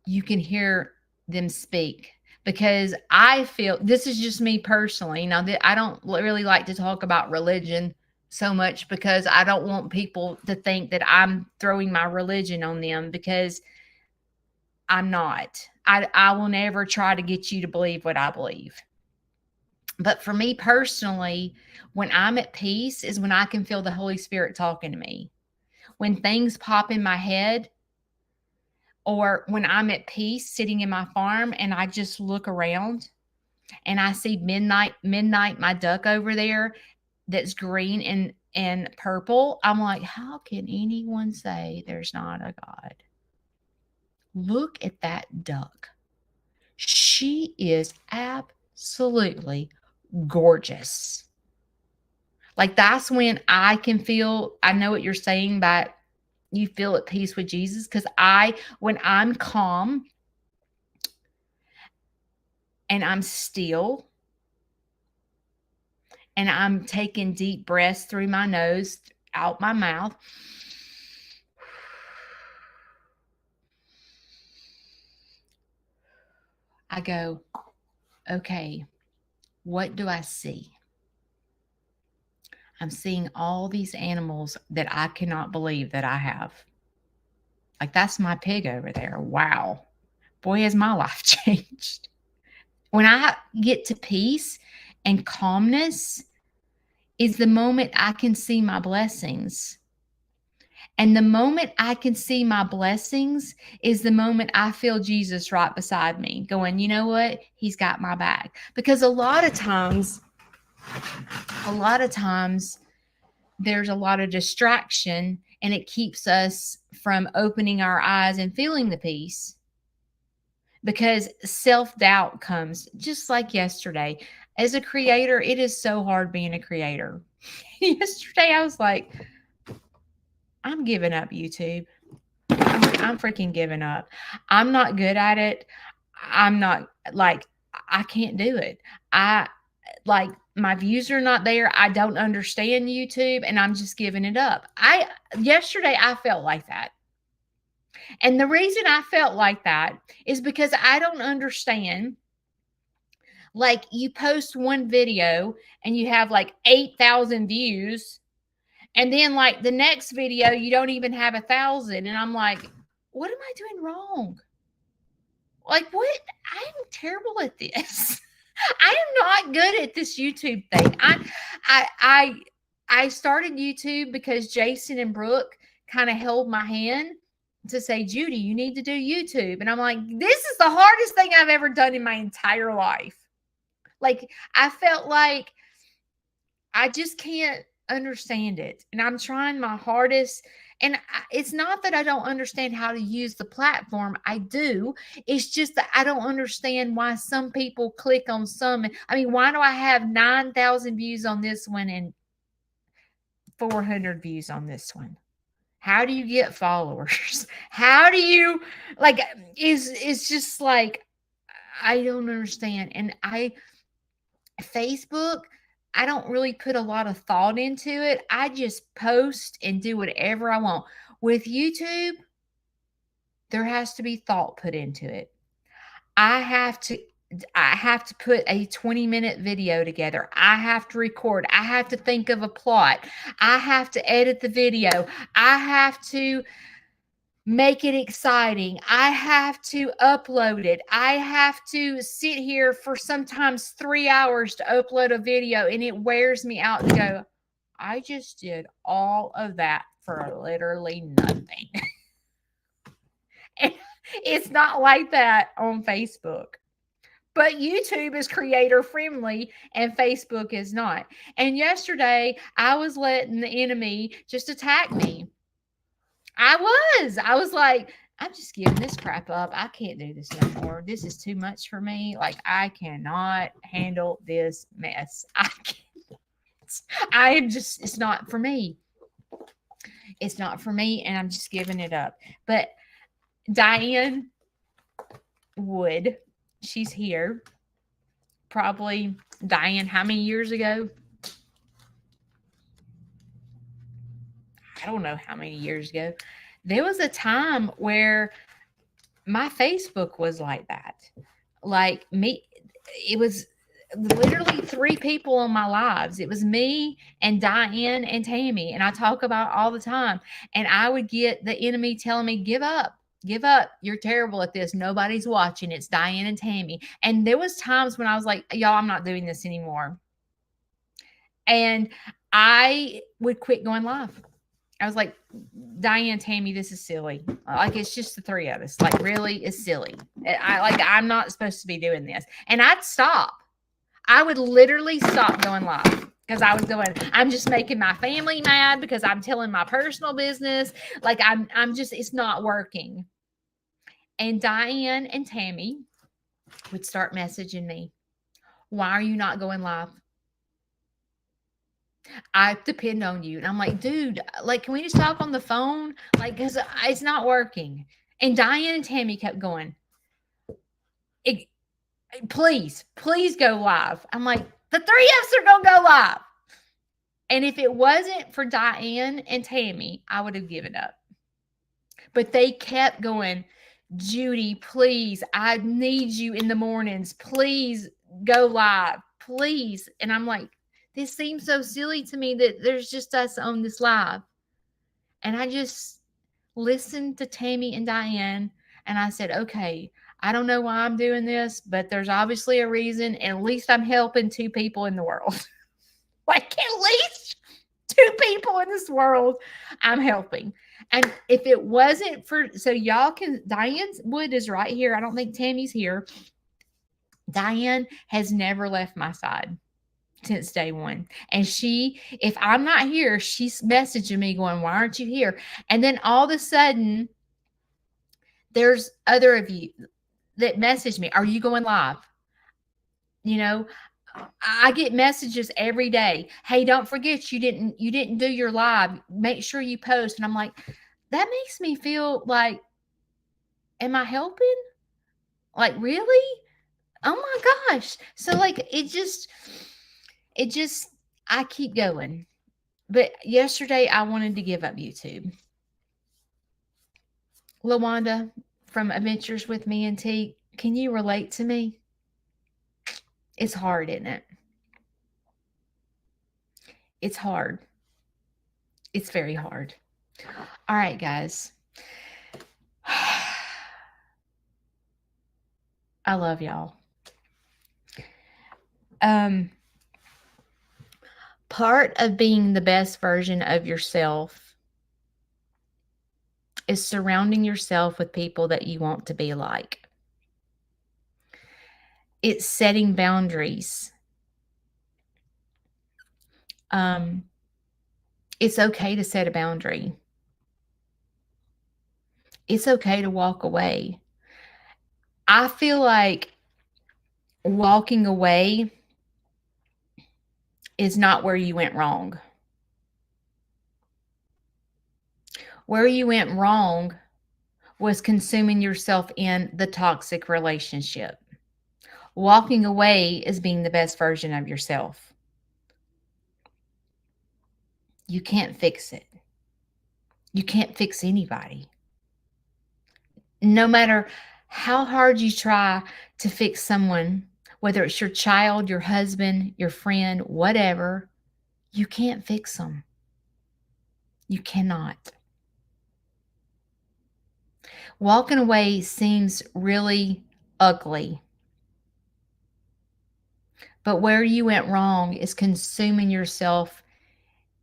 you can hear them speak. Because I feel, this is just me personally. Now, I don't really like to talk about religion so much, because I don't want people to think that I'm throwing my religion on them, because I'm not. I will never try to get you to believe what I believe. But for me personally, when I'm at peace is when I can feel the Holy Spirit talking to me. When things pop in my head, or when I'm at peace sitting in my farm and I just look around and I see midnight, my duck over there that's green and purple, I'm like, how can anyone say there's not a God? Look at that duck. She is absolutely gorgeous. Like, that's when I can feel, I know what you're saying, but you feel at peace with Jesus. Because when I'm calm and I'm still and I'm taking deep breaths through my nose, out my mouth, I go, okay, what do I see? I'm seeing all these animals that I cannot believe that I have. Like, that's my pig over there. Wow. Boy, has my life changed. When I get to peace and calmness is the moment I can see my blessings. And the moment I can see my blessings is the moment I feel Jesus right beside me going, you know what? He's got my back. Because a lot of times, there's a lot of distraction and it keeps us from opening our eyes and feeling the peace. Because self-doubt comes just like yesterday. As a creator, it is so hard being a creator. Yesterday, I was like, I'm giving up YouTube. I'm freaking giving up. I'm not good at it. I'm not like, I can't do it. My views are not there. I don't understand YouTube and I'm just giving it up. Yesterday I felt like that. And the reason I felt like that is because I don't understand. Like, you post one video and you have like 8,000 views. And then like the next video, you don't even have 1,000. And I'm like, what am I doing wrong? Like, what? I'm terrible at this. I am not good at this YouTube thing. I started YouTube because Jason and Brooke kind of held my hand to say, Judy, you need to do YouTube. And I'm like, this is the hardest thing I've ever done in my entire life. Like, I felt like I just can't understand it. And I'm trying my hardest. And it's not that I don't understand how to use the platform. I do. It's just that I don't understand why some people click on some. I mean, why do I have 9,000 views on this one and 400 views on this one? How do you get followers? How do you, like, it's just like, I don't understand. And Facebook, I don't really put a lot of thought into it. I just post and do whatever I want. With YouTube, there has to be thought put into it. I have to put a 20-minute video together. I have to record. I have to think of a plot. I have to edit the video. I have to make it exciting. I have to upload it. I have to sit here for sometimes 3 hours to upload a video, and it wears me out to go, I just did all of that for literally nothing. And it's not like that on Facebook. But YouTube is creator friendly and Facebook is not. And yesterday, I was letting the enemy just attack me. I was like, I'm just giving this crap up. I can't do this no more. This is too much for me. Like, I cannot handle this mess. I am just, it's not for me. It's not for me, and I'm just giving it up. But Diane Wood, she's here. Probably, Diane, how many years ago? I don't know how many years ago. There was a time where my Facebook was like that. Like me, it was literally 3 people on my lives. It was me and Diane and Tammy. And I talk about it all the time. And I would get the enemy telling me, give up. Give up. You're terrible at this. Nobody's watching. It's Diane and Tammy. And there was times when I was like, y'all, I'm not doing this anymore. And I would quit going live. I was like, Diane, Tammy, this is silly. Like, it's just the 3 of us. Like, really, it's silly. I'm not supposed to be doing this. And I'd stop. I would literally stop going live because I was going, I'm just making my family mad because I'm telling my personal business. Like, I'm just, it's not working. And Diane and Tammy would start messaging me. Why are you not going live? I depend on you. And I'm like, dude, like, can we just talk on the phone? Like, because it's not working. And Diane and Tammy kept going, please go live. I'm like, the 3 of us are going to go live. And if it wasn't for Diane and Tammy, I would have given up. But they kept going, Judy, please, I need you in the mornings. Please go live. Please. And I'm like, this seems so silly to me that there's just us on this live. And I just listened to Tammy and Diane, and I said, okay, I don't know why I'm doing this, but there's obviously a reason, and at least I'm helping 2 people in the world. Like, at least 2 people in this world I'm helping. And if it wasn't for, so y'all can, Diane's Wood is right here. I don't think Tammy's here. Diane has never left my side since day one. And she, if I'm not here, she's messaging me going, why aren't you here? And then all of a sudden, there's other of you that message me, are you going live? You know, I get messages every day. Hey, don't forget you didn't do your live. Make sure you post. And I'm like, that makes me feel like, am I helping? Like, really? Oh my gosh. So like it just I keep going. But yesterday I wanted to give up YouTube. LaWanda from Adventures with Me and T, can you relate to me? It's hard, isn't it? It's hard. It's very hard. All right, guys. I love y'all. Part of being the best version of yourself is surrounding yourself with people that you want to be like. It's setting boundaries. It's okay to set a boundary. It's okay to walk away. I feel like walking away is not where you went wrong. Where you went wrong was consuming yourself in the toxic relationship. Walking away is being the best version of yourself. You can't fix it. You can't fix anybody. No matter how hard you try to fix someone, whether it's your child, your husband, your friend, whatever, you can't fix them. You cannot. Walking away seems really ugly. But where you went wrong is consuming yourself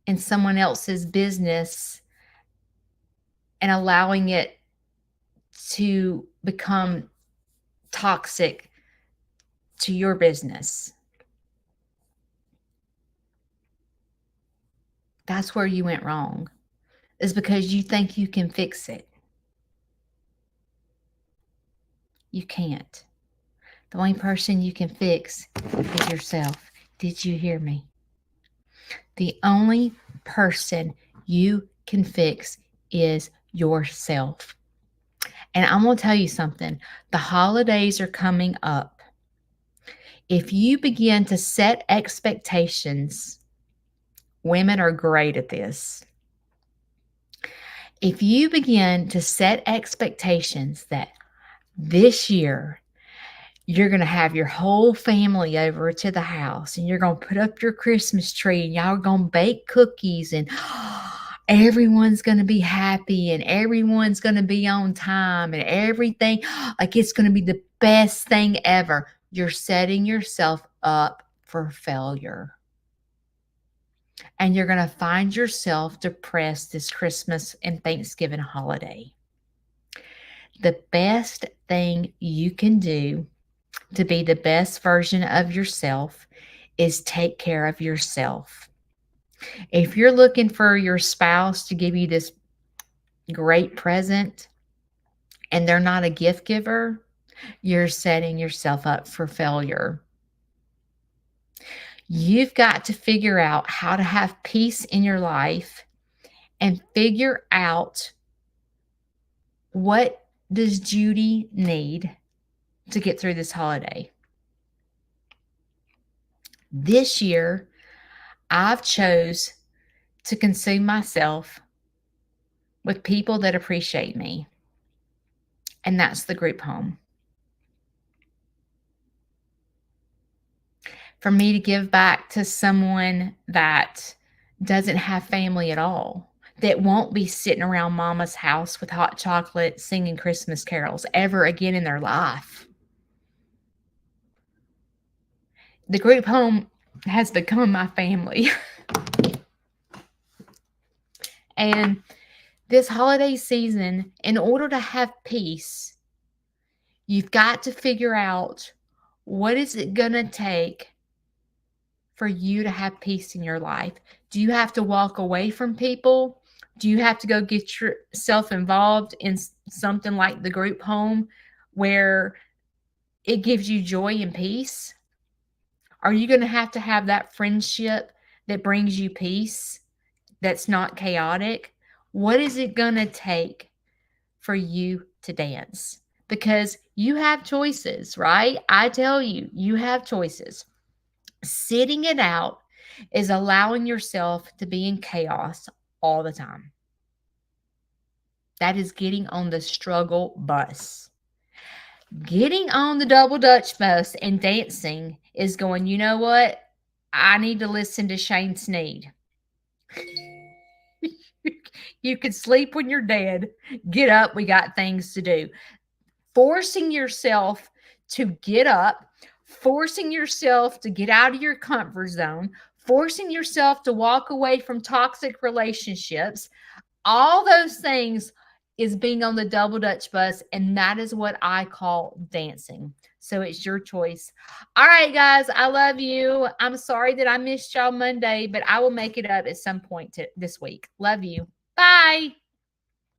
in someone else's business and allowing it to become toxic to your business. That's where you went wrong, is because you think you can fix it. You can't. The only person you can fix is yourself. Did you hear me? The only person you can fix is yourself. And I'm going to tell you something. The holidays are coming up. If you begin to set expectations, women are great at this. If you begin to set expectations that this year you're going to have your whole family over to the house and you're going to put up your Christmas tree and y'all are going to bake cookies and everyone's going to be happy and everyone's going to be on time and everything, like it's going to be the best thing ever. You're setting yourself up for failure. And you're going to find yourself depressed this Christmas and Thanksgiving holiday. The best thing you can do to be the best version of yourself is take care of yourself. If you're looking for your spouse to give you this great present and they're not a gift giver, you're setting yourself up for failure. You've got to figure out how to have peace in your life and figure out, what does Judy need to get through this holiday? This year, I've chose to consume myself with people that appreciate me. And that's the group home. for me to give back to someone that doesn't have family at all, that won't be sitting around mama's house with hot chocolate singing Christmas carols ever again in their life. The group home has become my family. And this holiday season, in order to have peace, you've got to figure out, what is it going to take for you to have peace in your life? Do you have to walk away from people? Do you have to go get yourself involved in something like the group home where it gives you joy and peace? Are you going to have that friendship that brings you peace, that's not chaotic? What is it going to take for you to dance? Because you have choices, right? I tell you, you have choices. Sitting it out is allowing yourself to be in chaos all the time. That is getting on the struggle bus. Getting on the double Dutch bus and dancing is going, you know what? I need to listen to Shane Sneed. You can sleep when you're dead. Get up. We got things to do. Forcing yourself to get up, forcing yourself to get out of your comfort zone, forcing yourself to walk away from toxic relationships, all those things is being on the double Dutch bus, and that is what I call dancing. So it's your choice. All right, guys, I love you. I'm sorry that I missed y'all Monday, but I will make it up at some point this week. Love you. Bye.